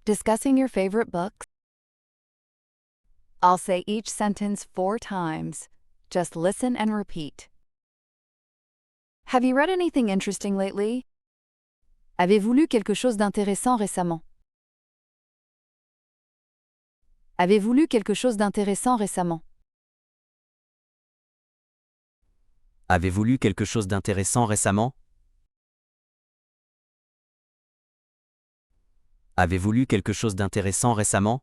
Discussing your favorite books? I'll say each sentence 4 times. Just listen and repeat. Have you read anything interesting lately? Avez-vous lu quelque chose d'intéressant récemment? Avez-vous lu quelque chose d'intéressant récemment? Avez-vous lu quelque chose d'intéressant récemment? Avez-vous lu quelque chose d'intéressant récemment?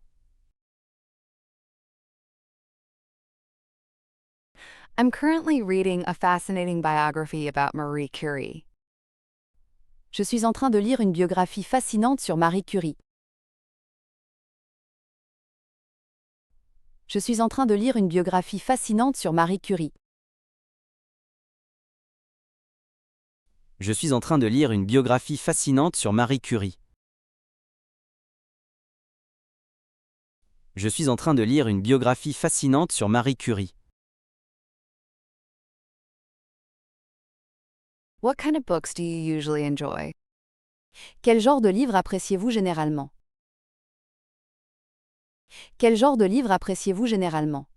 I'm currently reading a fascinating biography about Marie Curie. Je suis en train de lire une biographie fascinante sur Marie Curie. Je suis en train de lire une biographie fascinante sur Marie Curie. Je suis en train de lire une biographie fascinante sur Marie Curie. Je suis en train de lire une biographie fascinante sur Marie Curie. What kind of books do you usually enjoy? Quel genre de livre appréciez-vous généralement? Quel genre de livre appréciez-vous généralement?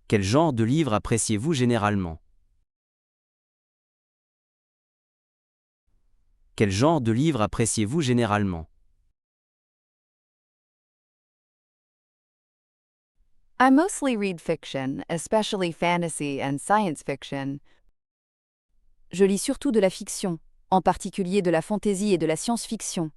Quel genre de livre appréciez-vous généralement? Quel genre de livre appréciez-vous généralement? I mostly read fiction, especially fantasy and science fiction. Je lis surtout de la fiction, en particulier de la fantasy et de la science-fiction.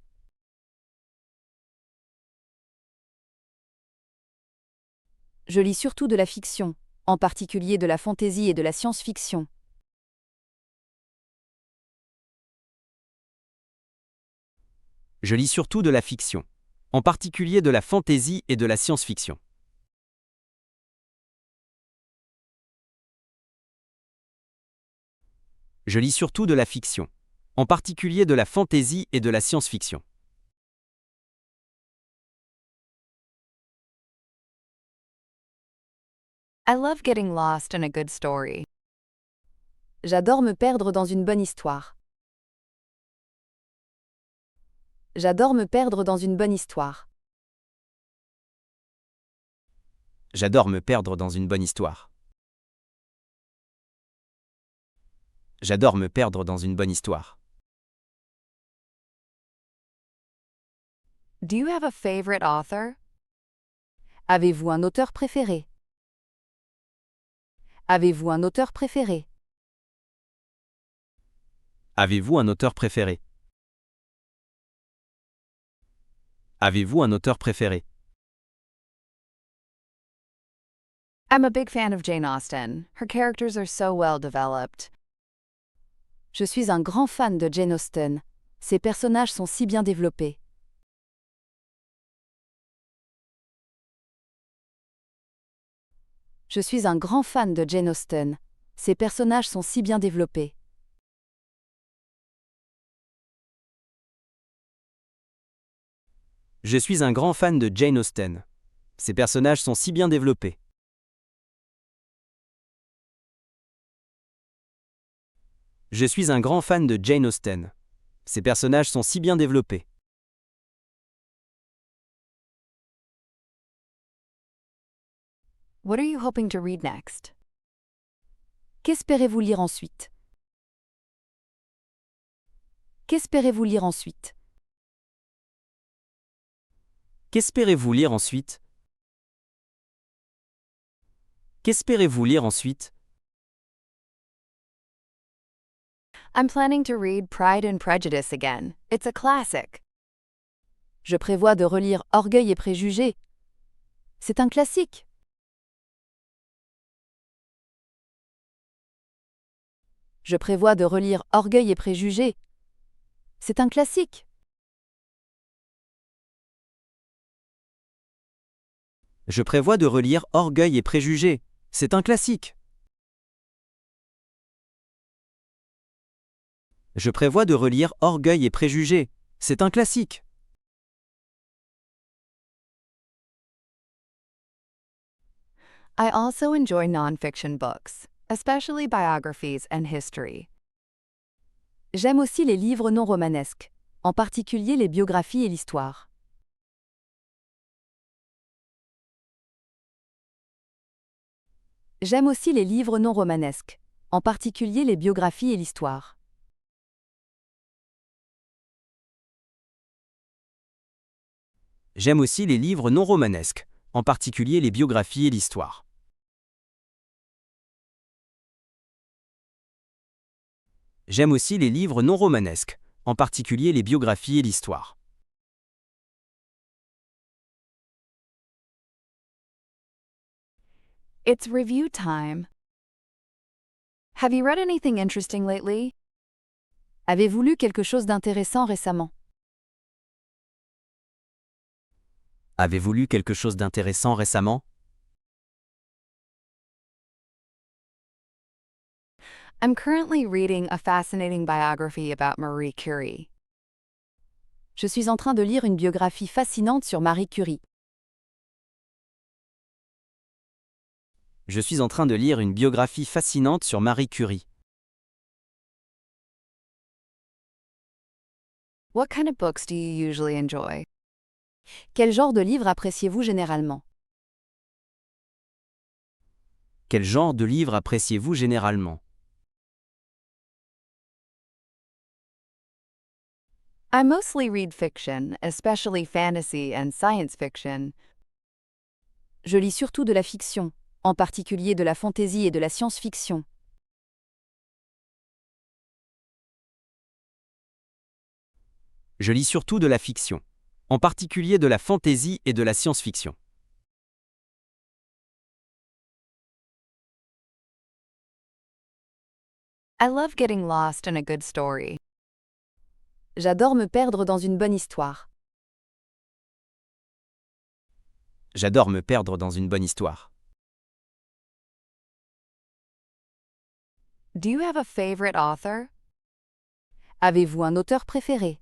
Je lis surtout de la fiction, en particulier de la fantasy et de la science-fiction. Je lis surtout de la fiction, en particulier de la fantasy et de la science-fiction. Je lis surtout de la fiction, en particulier de la fantasy et de la science-fiction. I love getting lost in a good story. J'adore me perdre dans une bonne histoire. J'adore me perdre dans une bonne histoire. J'adore me perdre dans une bonne histoire. J'adore me perdre dans une bonne histoire. Do you have a favorite author? Avez-vous un auteur préféré? Avez-vous un auteur préféré? Avez-vous un auteur préféré? Avez-vous un auteur préféré? I'm a big fan of Jane Austen. Her characters are so well developed. Je suis un grand fan de Jane Austen. Ses personnages sont si bien développés. Je suis un grand fan de Jane Austen. Ses personnages sont si bien développés. Je suis un grand fan de Jane Austen. Ses personnages sont si bien développés. Je suis un grand fan de Jane Austen. Ses personnages sont si bien développés. What are you hoping to read next? Qu'espérez-vous lire ensuite? Qu'espérez-vous lire ensuite? Qu'espérez-vous lire ensuite? Qu'espérez-vous lire ensuite? I'm planning to read Pride and Prejudice again. It's a classic. Je prévois de relire Orgueil et Préjugés. C'est un classique. Je prévois de relire Orgueil et Préjugés. C'est un classique. Je prévois de relire Orgueil et Préjugés. C'est un classique. Je prévois de relire Orgueil et Préjugés. C'est un classique. I also enjoy non-fiction books, especially biographies and history. J'aime aussi les livres non romanesques, en particulier les biographies et l'histoire. J'aime aussi les livres non romanesques, en particulier les biographies et l'histoire. J'aime aussi les livres non romanesques, en particulier les biographies et l'histoire. J'aime aussi les livres non romanesques, en particulier les biographies et l'histoire. It's review time. Have you read anything interesting lately? Avez-vous lu quelque chose d'intéressant récemment? Avez-vous lu quelque chose d'intéressant récemment? I'm currently reading a fascinating biography about Marie Curie. Je suis en train de lire une biographie fascinante sur Marie Curie. Je suis en train de lire une biographie fascinante sur Marie Curie. What kind of books do you usually enjoy? Quel genre de livre appréciez-vous généralement? Quel genre de livre appréciez-vous généralement? I mostly read fiction, especially fantasy and science fiction. Je lis surtout de la fiction, en particulier de la fantasy et de la science-fiction. Je lis surtout de la fiction, en particulier de la fantasy et de la science-fiction. I love getting lost in a good story. J'adore me perdre dans une bonne histoire. J'adore me perdre dans une bonne histoire. Do you have a favorite author? Avez-vous un auteur préféré?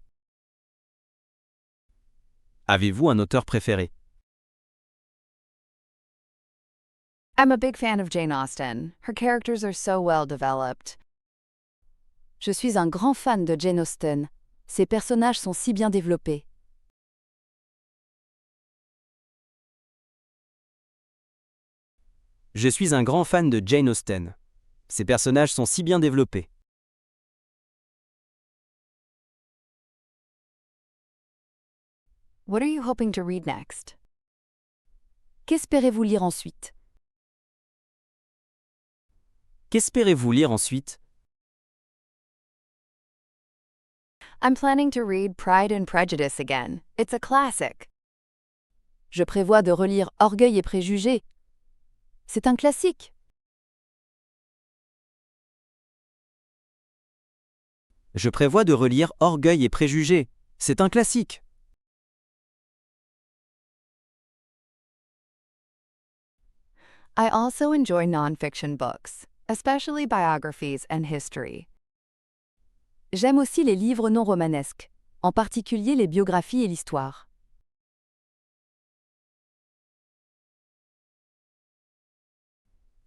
Avez-vous un auteur préféré? I'm a big fan of Jane Austen. Her characters are so well developed. Je suis un grand fan de Jane Austen. Ses personnages sont si bien développés. Je suis un grand fan de Jane Austen. Ses personnages sont si bien développés. What are you hoping to read next? Qu'espérez-vous lire ensuite? Qu'espérez-vous lire ensuite? I'm planning to read Pride and Prejudice again. It's a classic. Je prévois de relire Orgueil et Préjugés. C'est un classique. Je prévois de relire Orgueil et Préjugés. C'est un classique. I also enjoy non-fiction books, especially biographies and history. J'aime aussi les livres non romanesques, en particulier les biographies et l'histoire.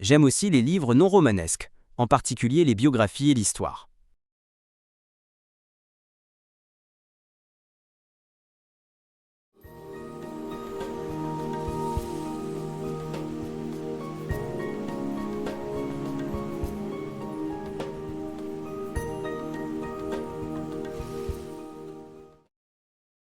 J'aime aussi les livres non romanesques, en particulier les biographies et l'histoire.